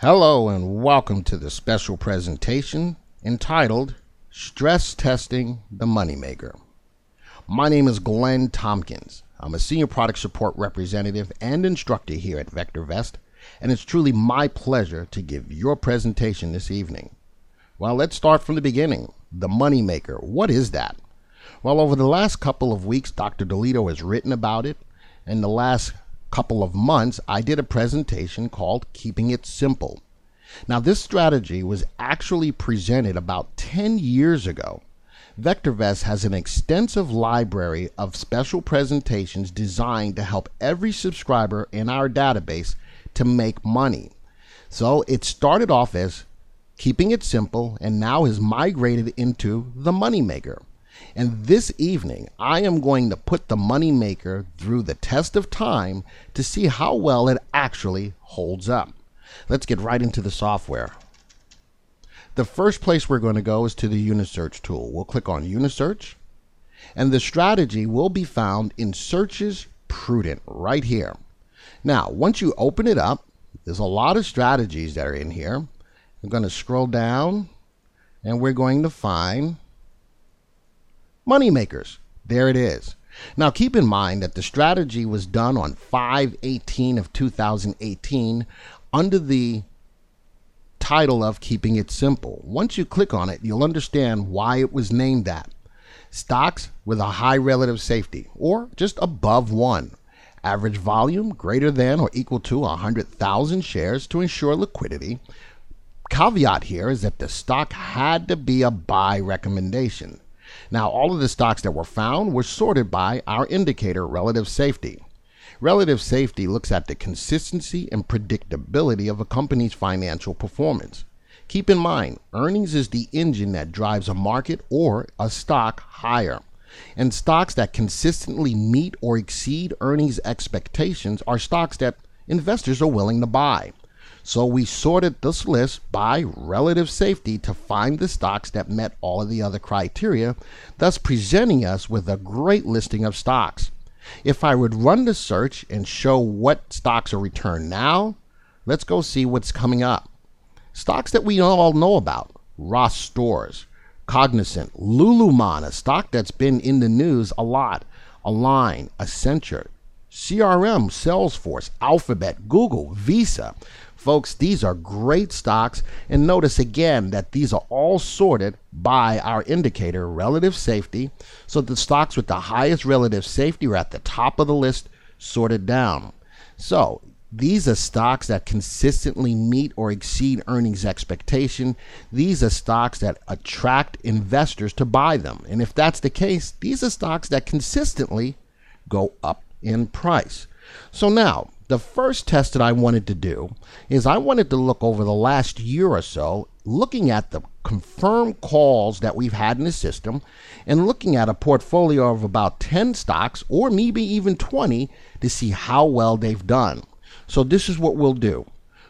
Hello and welcome to the special presentation entitled Stress Testing the Moneymaker. My name is Glenn Tompkins. I'm a Senior Product Support Representative and Instructor here at VectorVest, and it's truly my pleasure to give your presentation this evening. Well, let's start from the beginning. The Moneymaker, what is that? Well, over the last couple of weeks, Dr. DeLito has written about it, and the last couple of months, I did a presentation called Keeping It Simple. Now, this strategy was actually presented about 10 years ago. VectorVest has an extensive library of special presentations designed to help every subscriber in our database to make money. So it started off as Keeping It Simple and now has migrated into the Moneymaker. And this evening, I am going to put the Moneymaker through the test of time to see how well it actually holds up. Let's get right into the software. The first place we're going to go is to the Unisearch tool. We'll click on Unisearch, and the strategy will be found in Searches Prudent right here. Now, once you open it up, there's a lot of strategies that are in here. I'm going to scroll down, and we're going to find Moneymakers. There it is. Now keep in mind that the strategy was done on 5/18 of 2018 under the title of Keeping It Simple. Once you click on it, you'll understand why it was named that. Stocks with a high relative safety, or just above 1. Average volume greater than or equal to 100,000 shares to ensure liquidity. Caveat here is that the stock had to be a buy recommendation. Now, all of the stocks that were found were sorted by our indicator, relative safety. Relative safety looks at the consistency and predictability of a company's financial performance. Keep in mind, earnings is the engine that drives a market or a stock higher. And stocks that consistently meet or exceed earnings expectations are stocks that investors are willing to buy. So we sorted this list by relative safety to find the stocks that met all of the other criteria, thus presenting us with a great listing of stocks. If I would run the search and show what stocks are returned now, let's go see what's coming up. Stocks that we all know about: Ross Stores, Cognizant, Lululemon, a stock that's been in the news a lot, Align, Accenture, CRM, Salesforce, Alphabet, Google, Visa. Folks, these are great stocks, and notice again that these are all sorted by our indicator, relative safety. So the stocks with the highest relative safety are at the top of the list, sorted down. So these are stocks that consistently meet or exceed earnings expectation. These are stocks that attract investors to buy them. And if that's the case, these are stocks that consistently go up in price. So now, the first test that I wanted to do is I wanted to look over the last year or so, looking at the confirmed calls that we've had in the system and looking at a portfolio of about 10 stocks or maybe even 20 to see how well they've done. So this is what we'll do.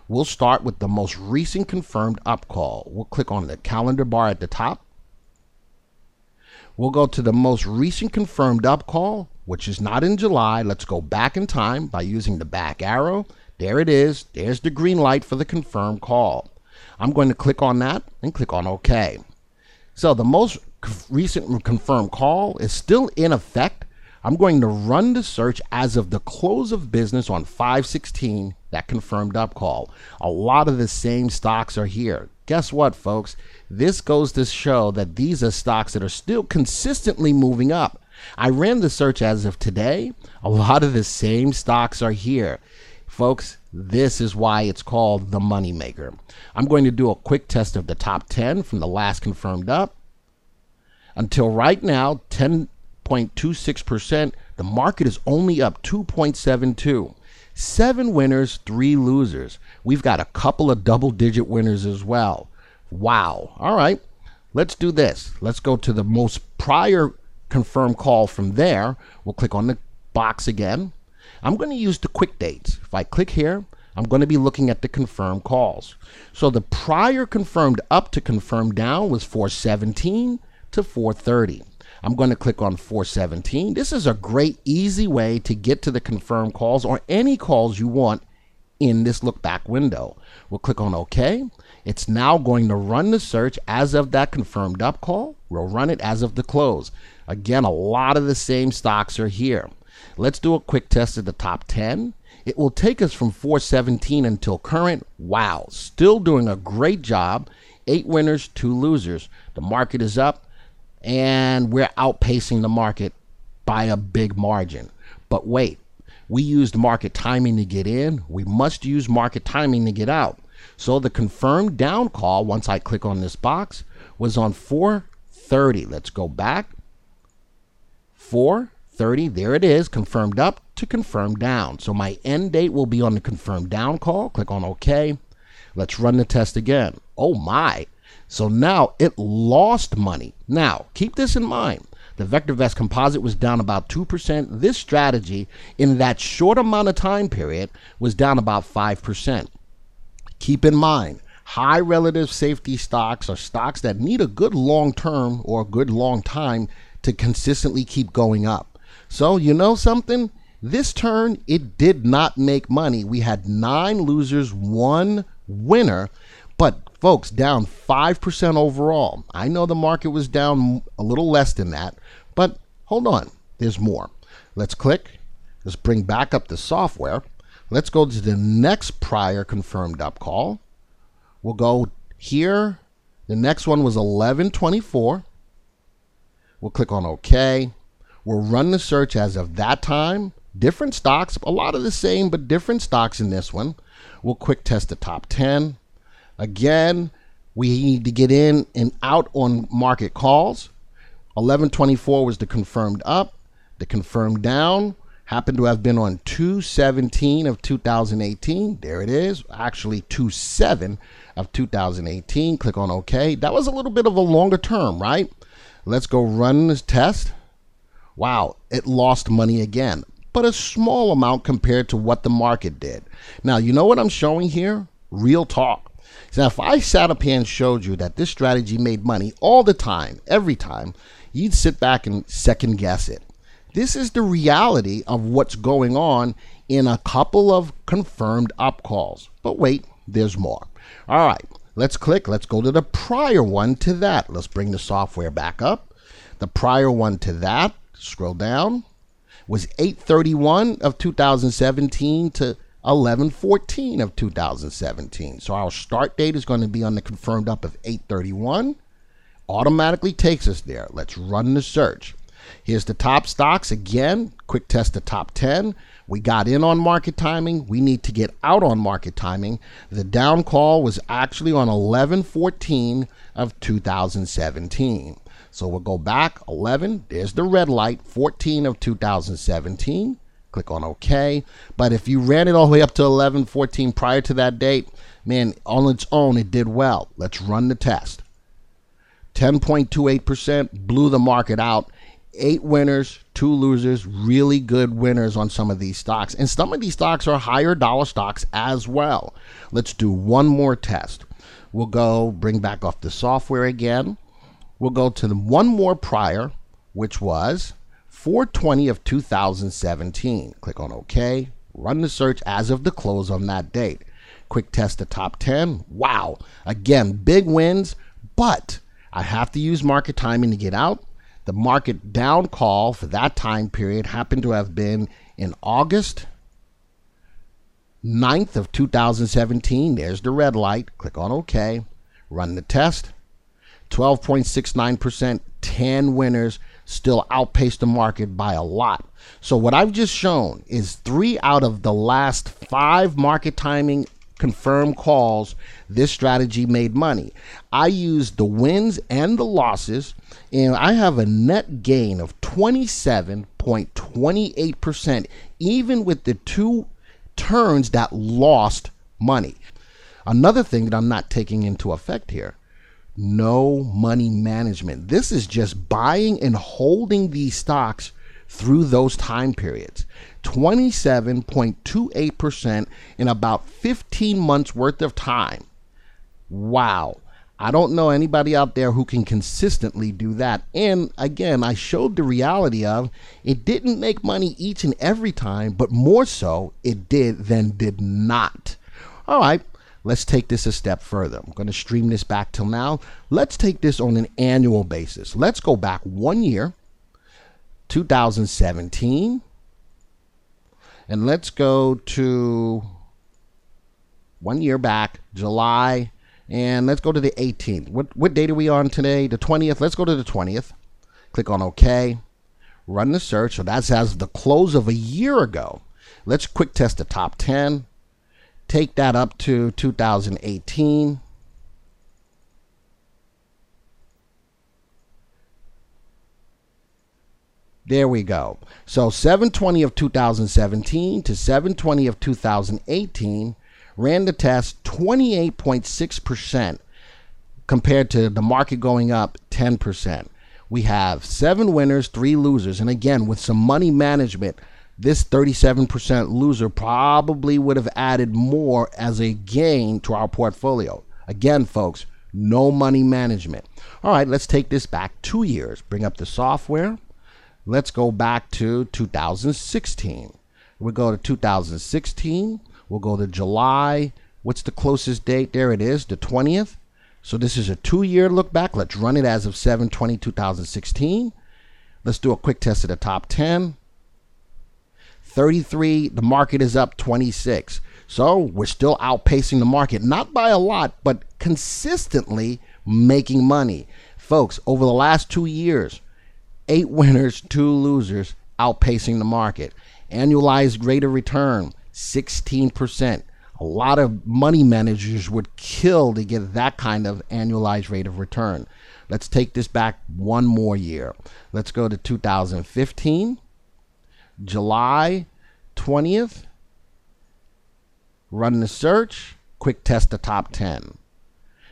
We'll start with the most recent confirmed up call. We'll click on the calendar bar at the top. We'll go to the most recent confirmed up call, which is not in July. Let's go back in time by using the back arrow. There it is. There's the green light for the confirmed call. I'm going to click on that and click on OK. So the most recent confirmed call is still in effect. I'm going to run the search as of the close of business on 5/16, that confirmed up call. A lot of the same stocks are here. Guess what, folks? This goes to show that these are stocks that are still consistently moving up. I ran the search as of today. A lot of the same stocks are here. Folks, this is why it's called the Moneymaker. I'm going to do a quick test of the top 10 from the last confirmed up. Until right now, 10.26%. The market is only up 2.72. 7 winners, 3 losers. We've got a couple of double-digit winners as well. Wow. All right, let's do this. Let's go to the most prior confirmed call from there. We'll click on the box again. I'm going to use the quick dates. If I click here, I'm going to be looking at the confirmed calls. So the prior confirmed up to confirmed down was 417 to 430. I'm going to click on 417. This is a great, easy way to get to the confirmed calls or any calls you want in this look back window. We'll click on OK. It's now going to run the search as of that confirmed up call. We'll run it as of the close. Again, a lot of the same stocks are here. Let's do a quick test of the top 10. It will take us from 417 until current. Wow, still doing a great job. 8 winners, 2 losers. The market is up, and we're outpacing the market by a big margin. But wait, we used market timing to get in. We must use market timing to get out. So the confirmed down call, once I click on this box, was on 4:30. Let's go back. 4:30, there it is, confirmed up to confirmed down. So my end date will be on the confirmed down call. Click on OK. Let's run the test again. Oh my. So now it lost money. Now, keep this in mind. The VectorVest composite was down about 2%. This strategy, in that short amount of time period, was down about 5%. Keep in mind, high relative safety stocks are stocks that need a good long term or a good long time to consistently keep going up. So you know something? This turn, it did not make money. We had 9 losers, 1 winner, but folks, down 5% overall. I know the market was down a little less than that, but hold on, there's more. Let's click. Let's bring back up the software. Let's go to the next prior confirmed up call. We'll go here. The next one was 11:24. We'll click on OK. We'll run the search as of that time. Different stocks, a lot of the same, but different stocks in this one. We'll quick test the top 10. Again, we need to get in and out on market calls. 11:24 was the confirmed up. The confirmed down happened to have been on 2/17 of 2018. There it is. Actually, 2/7 of 2018. Click on OK. That was a little bit of a longer term, right? Let's go run this test. Wow, it lost money again, but a small amount compared to what the market did. Now, you know what I'm showing here? Real talk. Now, if I sat up here and showed you that this strategy made money all the time, every time, you'd sit back and second guess it. This is the reality of what's going on in a couple of confirmed up calls. But wait, there's more. All right, let's click. Let's go to the prior one to that. Let's bring the software back up. The prior one to that, scroll down, was 8/31 of 2017 to 11/14 of 2017. So our start date is going to be on the confirmed up of 8/31. Automatically takes us there. Let's run the search. Here's the top stocks again. Quick test the top 10. We got in on market timing. We need to get out on market timing. The down call was actually on 11/14 of 2017. So we'll go back 11. There's the red light, 14 of 2017. Click on OK. But if you ran it all the way up to 11/14 prior to that date, man, on its own, it did well. Let's run the test. 10.28% blew the market out. 8 winners, 2 losers, really good winners on some of these stocks. And some of these stocks are higher dollar stocks as well. Let's do one more test. We'll go bring back off the software again. We'll go to the one more prior, which was 4/20 of 2017. Click on OK. Run the search as of the close on that date. Quick test the top 10. Wow. Again, big wins, but I have to use market timing to get out. The market down call for that time period happened to have been in August 9th of 2017. There's the red light. Click on OK. Run the test. 12.69%, 10 winners, still outpaced the market by a lot. So what I've just shown is 3 out of the last 5 market timing confirmed calls, this strategy made money. I used the wins and the losses, and I have a net gain of 27.28%, even with the 2 turns that lost money. Another thing that I'm not taking into effect here, no money management. This is just buying and holding these stocks through those time periods. 27.28% in about 15 months worth of time. Wow. I don't know anybody out there who can consistently do that. And again, I showed the reality of it didn't make money each and every time, but more so it did than did not. All right, let's take this a step further. I'm going to stream this back till now. Let's take this on an annual basis. Let's go back 1 year, 2017, and let's go to 1 year back, July. And let's go to the 18th. What date are we on today? The 20th. Let's go to the 20th. Click on OK. Run the search. So that's as the close of a year ago. Let's quick test the top 10. Take that up to 2018. There we go. So 7/20 of 2017 to 7/20 of 2018. Ran the test 28.6% compared to the market going up 10%. We have 7 winners, 3 losers. And again, with some money management, this 37% loser probably would have added more as a gain to our portfolio. Again, folks, no money management. All right, let's take this back 2 years. Bring up the software. Let's go back to 2016. We'll go to 2016. We'll go to July. What's the closest date? There it is, the 20th. So this is a 2-year look back. Let's run it as of 7/20/2016. Let's do a quick test of the top 10. 33, the market is up 26. So we're still outpacing the market, not by a lot, but consistently making money. Folks, over the last 2 years, 8 winners, 2 losers, outpacing the market. Annualized rate of return, 16%. A lot of money managers would kill to get that kind of annualized rate of return. Let's take this back 1 more year. Let's go to 2015, July 20th. Run the search, quick test the top 10.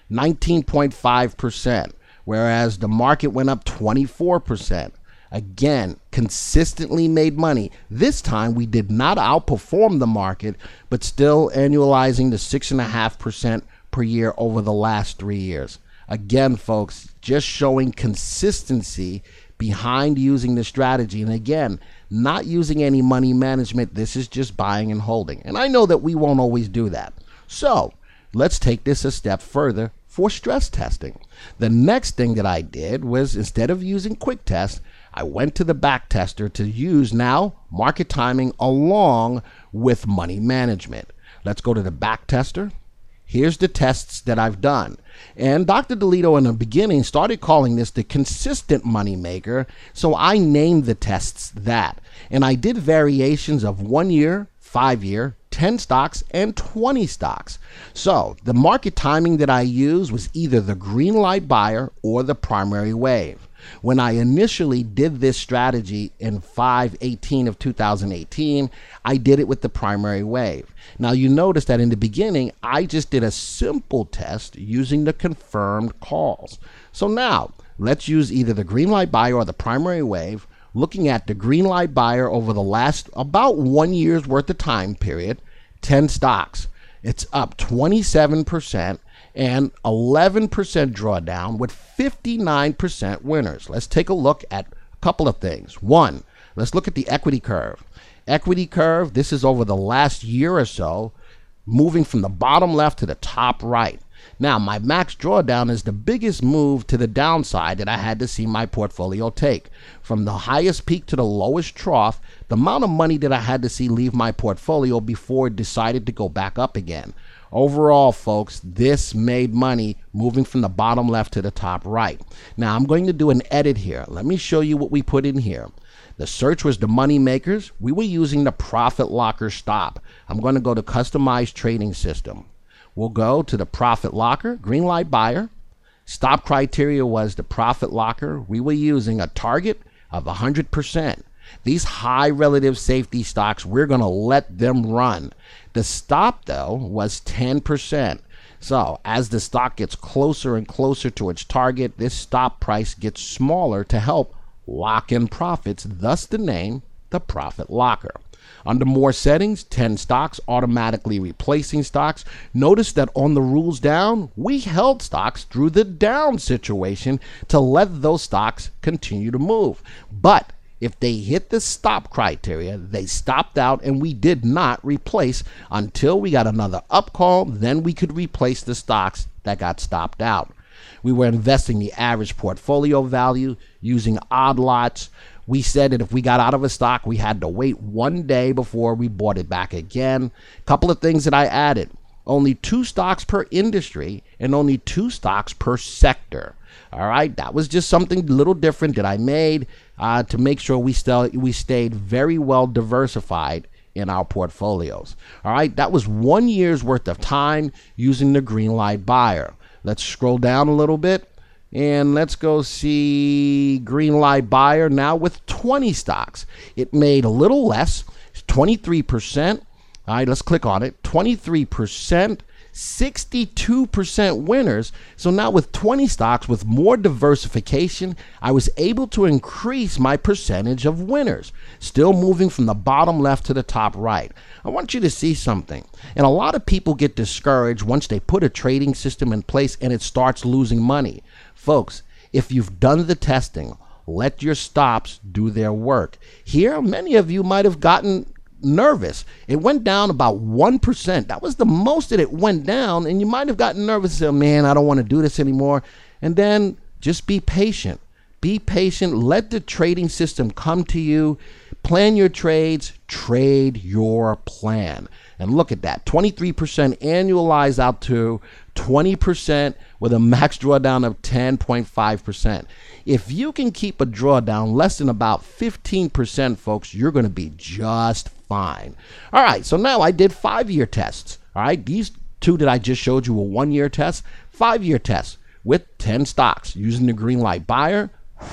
19.5%, whereas the market went up 24%. Again, consistently made money. This time we did not outperform the market, but still annualizing to 6.5% per year over the last 3 years. Again, folks, just showing consistency behind using the strategy. And again, not using any money management. This is just buying and holding. And I know that we won't always do that. So let's take this a step further for stress testing. The next thing that I did was, instead of using quick test, I went to the back tester to use now market timing along with money management. Let's go to the back tester. Here's the tests that I've done. And Dr. DeLito in the beginning started calling this the consistent money maker. So I named the tests that. And I did variations of 1 year, 5 year, 10 stocks, and 20 stocks. So the market timing that I used was either the green light buyer or the primary wave. When I initially did this strategy in 5/18 of 2018, I did it with the primary wave. Now you notice that in the beginning, I just did a simple test using the confirmed calls. So now let's use either the green light buyer or the primary wave. Looking at the green light buyer over the last about 1 year's worth of time period, 10 stocks. It's up 27% and 11% drawdown with 59% winners. Let's take a look at a couple of things. One, let's look at the equity curve. Equity curve, this is over the last year or so, moving from the bottom left to the top right. Now, my max drawdown is the biggest move to the downside that I had to see my portfolio take. From the highest peak to the lowest trough, the amount of money that I had to see leave my portfolio before it decided to go back up again. Overall, folks, this made money moving from the bottom left to the top right. Now, I'm going to do an edit here. Let me show you what we put in here. The search was the money makers. We were using the profit locker stop. I'm going to go to customized trading system. We'll go to the profit locker, green light buyer. Stop criteria was the profit locker. We were using a target of 100%. These high relative safety stocks, we're going to let them run. The stop, though, was 10%. So as the stock gets closer and closer to its target, this stop price gets smaller to help lock in profits, thus the name, the profit locker. Under more settings, 10 stocks, automatically replacing stocks. Notice that on the rules down, we held stocks through the down situation to let those stocks continue to move. But if they hit the stop criteria, they stopped out, and we did not replace until we got another up call. Then we could replace the stocks that got stopped out. We were investing the average portfolio value using odd lots. We said that if we got out of a stock, we had to wait 1 day before we bought it back again. A couple of things that I added: only 2 stocks per industry and only 2 stocks per sector. All right, that was just something a little different that I made to make sure we stayed very well diversified in our portfolios. All right, that was 1 year's worth of time using the green light buyer. Let's scroll down a little bit and let's go see green light buyer now with 20 stocks. It made a little less, 23%. All right, let's click on it. 23%. 62% winners. So now with 20 stocks with more diversification, I was able to increase my percentage of winners, still moving from the bottom left to the top right. I want you to see something. And a lot of people get discouraged once they put a trading system in place and it starts losing money. Folks, if you've done the testing, let your stops do their work. Here, many of you might have gotten nervous. It went down about 1%. That was the most that it went down, and you might have gotten nervous and said, man, I don't want to do this anymore. And then just be patient. Be patient. Let the trading system come to you. Plan your trades. Trade your plan. And look at that, 23% annualized out to 20% with a max drawdown of 10.5%. If you can keep a drawdown less than about 15%, folks, you're going to be just fine. All right, so now I did 5-year tests. All right, these 2 that I just showed you were 1-year tests, 5-year tests with 10 stocks using the green light buyer.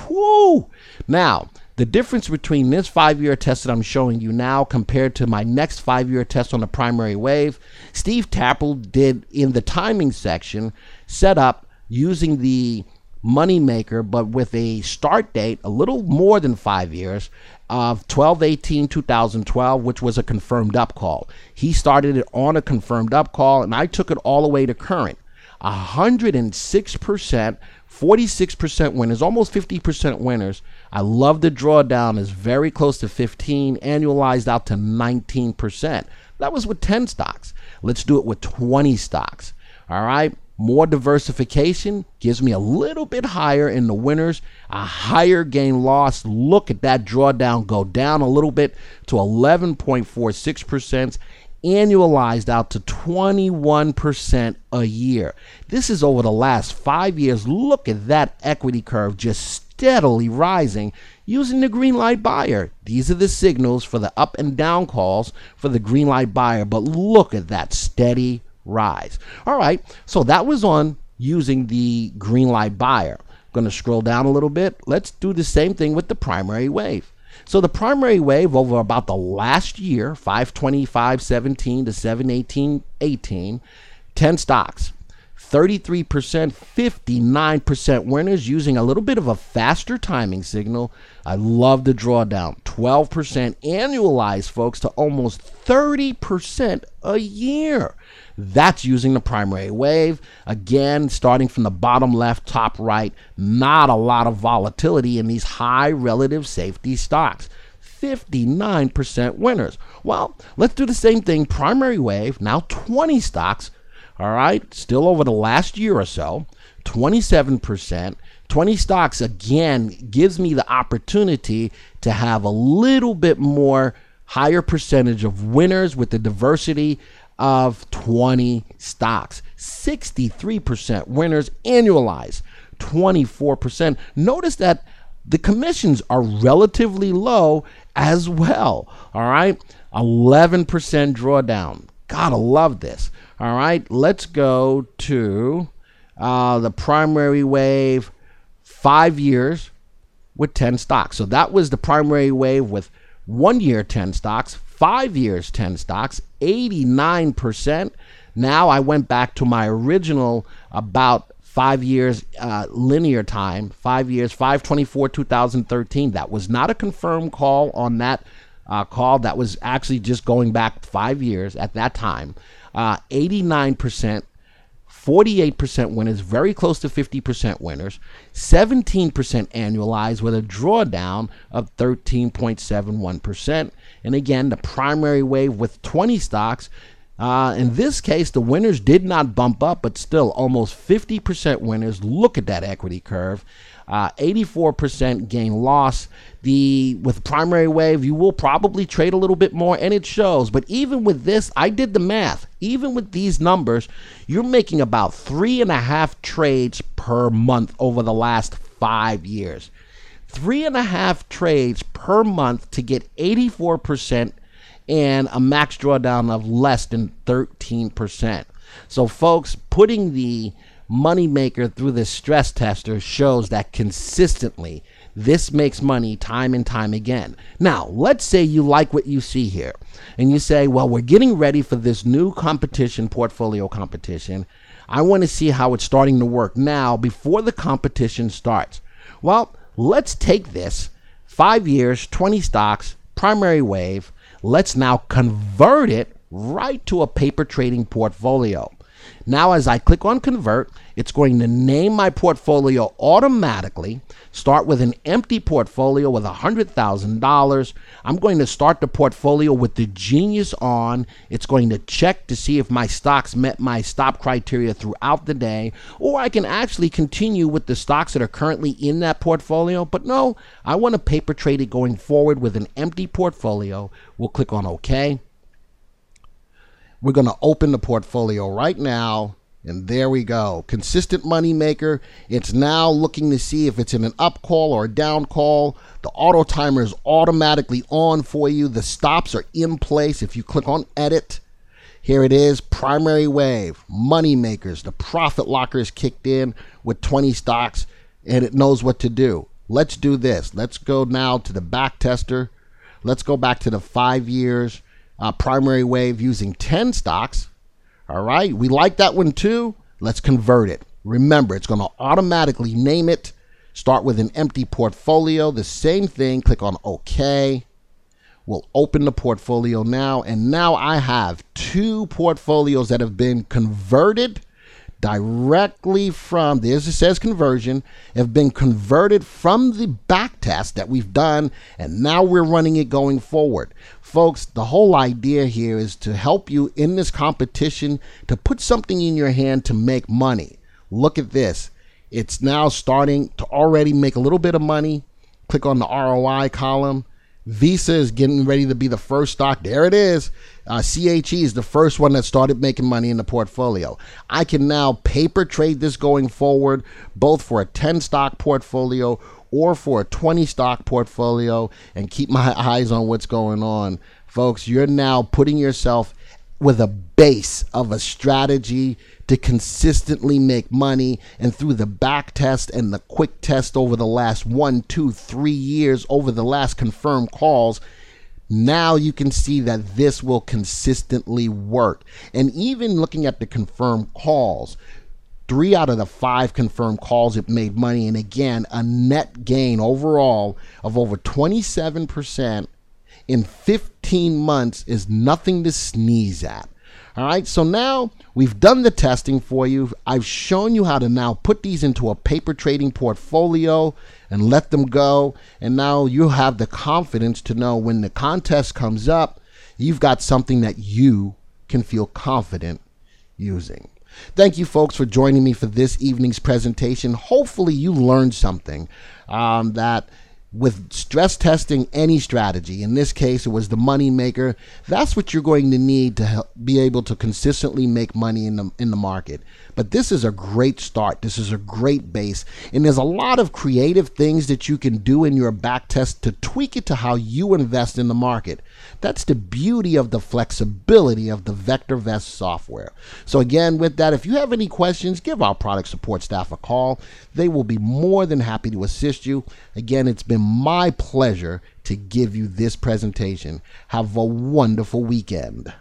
Whoo! Now, the difference between this 5-year test that I'm showing you now compared to my next 5-year test on the primary wave, Steve Tapple did in the timing section set up using the money maker, but with a start date a little more than 5 years of 12/18/2012, which was a confirmed up call. He started it on a confirmed up call, and I took it all the way to current. 106%, 46% winners, almost 50% winners. I love the drawdown is very close to 15, annualized out to 19%. That was with 10 stocks. Let's do it with 20 stocks. All right. More diversification gives me a little bit higher in the winners, a higher gain loss. Look at that drawdown go down a little bit to 11.46%, annualized out to 21% a year. This is over the last 5 years. Look at that equity curve just steadily rising using the green light buyer. These are the signals for the up and down calls for the green light buyer, but look at that steady rise. All right, so that was on using the green light buyer. I'm going to scroll down a little bit. Let's do the same thing with the primary wave. So the primary wave over about the last year, 5/25/17 to 7/18/18, 10 stocks, 33%, 59% winners using a little bit of a faster timing signal. I love the drawdown. 12% annualized, folks, to almost 30% a year. That's using the primary wave. Again, starting from the bottom left, top right, not a lot of volatility in these high relative safety stocks. 59% winners. Well, let's do the same thing. Primary wave, now 20 stocks. All right, still over the last year or so, 27%. 20 stocks, again, gives me the opportunity to have a little bit more higher percentage of winners with the diversity of 20 stocks. 63% winners annualized, 24%. Notice that the commissions are relatively low as well. All right, 11% drawdown. Gotta love this. All right, let's go to the primary wave, 5 years with 10 stocks. So that was the primary wave with 1 year, 10 stocks, 5 years, 10 stocks, 89%. Now I went back to my original about 5 years linear time, 5 years, 5/24/2013. That was not a confirmed call on that call that was actually just going back 5 years at that time. 89%, 48% winners, very close to 50% winners, 17% annualized with a drawdown of 13.71%. And again, the primary wave with 20 stocks. In this case, the winners did not bump up, but still almost 50% winners. Look at that equity curve. 84% gain loss. With primary wave, you will probably trade a little bit more, and it shows. But even with this, I did the math. Even with these numbers, you're making about 3.5 trades per month over the last 5 years. 3.5 trades per month to get 84% and a max drawdown of less than 13%. So folks, putting the moneymaker through this stress tester shows that consistently this makes money time and time again. Now, let's say you like what you see here and you say, well, we're getting ready for this new competition, portfolio competition. I want to see how it's starting to work now before the competition starts. Well, let's take this 5 years, 20 stocks, primary wave. Let's now convert it right to a paper trading portfolio. Now, as I click on convert, it's going to name my portfolio automatically. Start with an empty portfolio with $100,000. I'm going to start the portfolio with the Genius on. It's going to check to see if my stocks met my stop criteria throughout the day, or I can actually continue with the stocks that are currently in that portfolio. But no, I want to paper trade it going forward with an empty portfolio. We'll click on OK. We're going to open the portfolio right now, and there we go. Consistent money maker. It's now looking to see if it's in an up call or a down call. The auto timer is automatically on for you. The stops are in place. If you click on edit, here it is, primary wave, money makers. The profit locker is kicked in with 20 stocks, and it knows what to do. Let's do this. Let's go now to the back tester. Let's go back to the 5 years. Primary wave using 10 stocks. All right, we like that one too. Let's convert it. Remember, it's going to automatically name it. Start with an empty portfolio. The same thing. Click on OK. We'll open the portfolio now. And now I have 2 portfolios that have been converted directly from, there's it says conversion, have been converted from the back test that we've done, and now we're running it going forward. Folks, the whole idea here is to help you in this competition to put something in your hand to make money. Look at this. It's now starting to already make a little bit of money. Click on the ROI column. Visa is getting ready to be the first stock. There it is. CHE is the first one that started making money in the portfolio. I can now paper trade this going forward, both for a 10 stock portfolio or for a 20 stock portfolio, and keep my eyes on what's going on. Folks, you're now putting yourself with a base of a strategy to consistently make money, and through the back test and the quick test over the last 1, 2, 3 years, over the last confirmed calls, now you can see that this will consistently work. And even looking at the confirmed calls, 3 out of the 5 confirmed calls it made money, and again a net gain overall of over 27% in 15 months is nothing to sneeze at. All right, so now we've done the testing for you. I've shown you how to now put these into a paper trading portfolio and let them go. And now you have the confidence to know when the contest comes up, you've got something that you can feel confident using. Thank you, folks, for joining me for this evening's presentation. Hopefully you learned something that with stress testing any strategy, in this case it was the money maker, that's what you're going to need to help be able to consistently make money in the market. But this is a great start. This is a great base, and there's a lot of creative things that you can do in your back test to tweak it to how you invest in the market. That's the beauty of the flexibility of the VectorVest software. So again, with that, if you have any questions, give our product support staff a call. They will be more than happy to assist you. Again, it's been my pleasure to give you this presentation. Have a wonderful weekend.